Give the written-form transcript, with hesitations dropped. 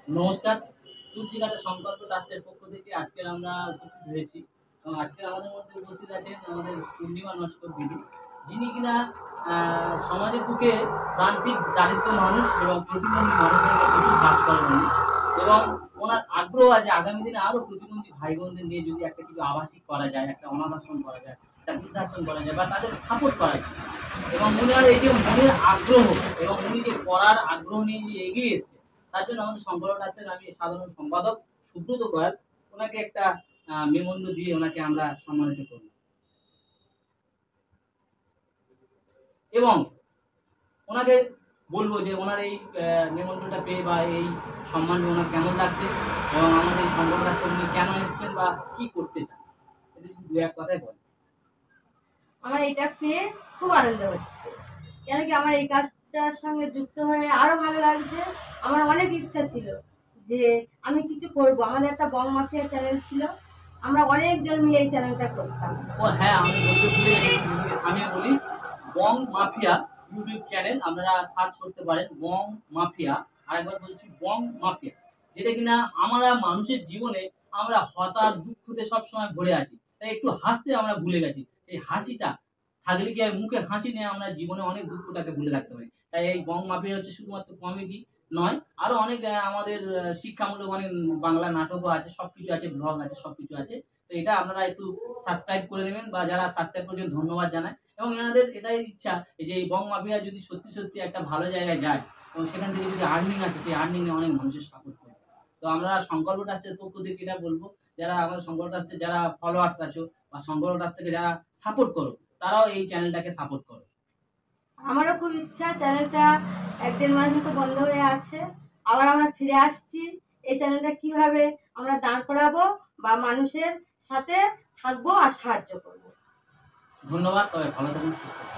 নমস্কার। তুলসীঘাটা সংকল্প ট্রাস্টের পক্ষ থেকে আজকে আমরা উপস্থিত হয়েছি এবং আজকে আমাদের মধ্যে উপস্থিত আছেন আমাদের পূর্ণিমা নস্কর দিদি, যিনি কিনা সমাজের বুকে প্রান্তিক দারিদ্র মানুষ এবং প্রতিবন্ধী মানুষদের নিয়ে প্রচুর কাজ করেন উনি। এবং ওনার আগ্রহ আছে আগামী দিনে আরো প্রতিবন্ধী ভাই বোনদের নিয়ে যদি একটা কিছু আবাসিক করা যায়, একটা অনাথ আশ্রম করা যায়, একটা বৃদ্ধাশ্রম করা যায় বা তাদের সাপোর্ট করা যায়। এবং উনার এই যে মনের আগ্রহ এবং উনি যে পড়ার আগ্রহ নিয়ে যে এগিয়ে এসছে, তার জন্য আমাদের সংকলন ট্রাস্টের আমি সাধারণ সম্পাদক সুব্রত গোয়াল ওনাকে একটা মেমোন্ড দিয়ে ওনাকে আমরা সম্মানিত করব। এবং ওনাকে বলবো যে ওনার এই মেমোন্ডটা পেয়ে বা এই সম্মানটা ওনার কেমন লাগছে এবং আমাদের সংকলন ট্রাস্টে উনি কেন এসছেন বা কি করতে চান, এটা যদি দু এক কথায় বলেন। আমার এটা পেয়ে খুব আনন্দ হচ্ছে। কেন কি আমার এই কাজটার সঙ্গে যুক্ত হয়ে আরো ভালো লাগছে। আমার অনেক ইচ্ছা ছিল যে আমি কিছু করব। আমাদের একটা বং মাফিয়া চ্যানেল ছিল, আমরা অনেকজন মিলে এই চ্যানেলটা করতাম। ও হ্যাঁ, আমি বলতে ভুলে গেছি, দিদিকে থামিয়ে বলি। বং মাফিয়া ইউটিউব চ্যানেল আপনারা সার্চ করতে পারেন, বং মাফিয়া। আরেকবার বলছি, বং মাফিয়া। যেটা কিনা আমরা মানুষের জীবনে আমরা হতাশ দুঃখতে সবসময় ভরে আছি, তাই একটু হাসতে আমরা ভুলে গেছি। এই হাসিটা থাকলে কি আর মুখে হাসি নিয়ে আমরা জীবনে অনেক দুঃখটাকে ভুলে থাকতে পারি। তাই এই বং মাফিয়া হচ্ছে শুধুমাত্র কমেডি নয়, আরো অনেক আমাদের শিক্ষামূলক অনেক বাংলা নাটকও আছে, সবকিছু আছে, ব্লগ আছে, সবকিছু আছে। তো এটা আপনারা একটু সাবস্ক্রাইব করে নেবেন, বা যারা সাবস্ক্রাইব করেছেন ধন্যবাদ জানাই। এবং এনাদের এটাই ইচ্ছা এই যে এই বং মাফিয়া যদি সত্যি সত্যি একটা ভালো জায়গায় যায় এবং সেখান থেকে যদি আর্নিং আসে, সেই আর্নিং এ অনেক মানুষের সাপোর্ট করে। তো আমরা সংকল্প ট্রাস্টের পক্ষ থেকে এটা বলবো, যারা আমাদের সংকল্প ট্রাস্টের যারা ফলোয়ার্স আছো বা সংকল্প ট্রাস্ট থেকে যারা সাপোর্ট করো, তারাও এই চ্যানেলটাকে সাপোর্ট করো। আমারও খুব ইচ্ছা, চ্যানেলটা ১-১.৫ মাস মতো বন্ধ হয়ে আছে, আবার আমরা ফিরে আসছি। এই চ্যানেলটা কিভাবে আমরা দাঁড় করাবো বা মানুষের সাথে থাকবো আর সাহায্য করবো। ধন্যবাদ, সবাই ভালো থাকুন, সুস্থ থাকুন।